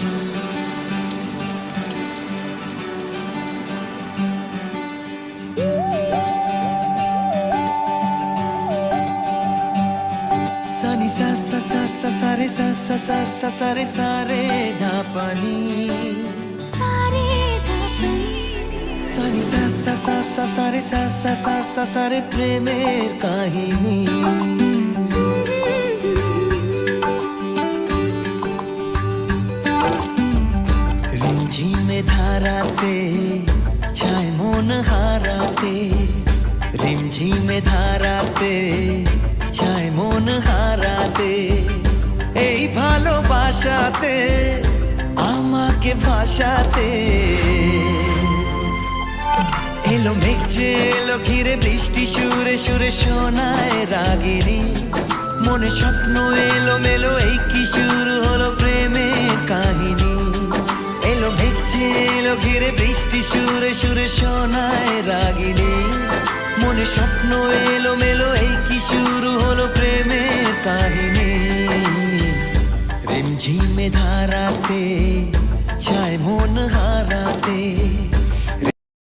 सानी सा सा सा सा सा रे सा सा सा सा सा रे सा रे धा पानी सारे धापनी सानी सा सा सा सा सा रे सा सा सा सा सा रे প্রেমের কাহিনী রিমঝিমে ধারাতে ছায় মন হারাতে রিমঝিমে ধারাতে ছায় মন হারাতে এই ভালোবাসাতে আমাকে ভাসাতে এলো মেঘ যে এলো ঘিরে বৃষ্টি সুরে সুরে শোনায় রাগিনী মনে স্বপ্ন এলো মেলো এই কি শুরু হলো প্রেমের কাহিনী এলো মেঘ যে এলো ঘিরে বৃষ্টি সুরে সুরে শোনায় রাগিনী মনে স্বপ্ন এলো মেলো এই কি শুরু হলো প্রেমের কাহিনী রিমঝিমে ধারাতে ছায় মন হারাতে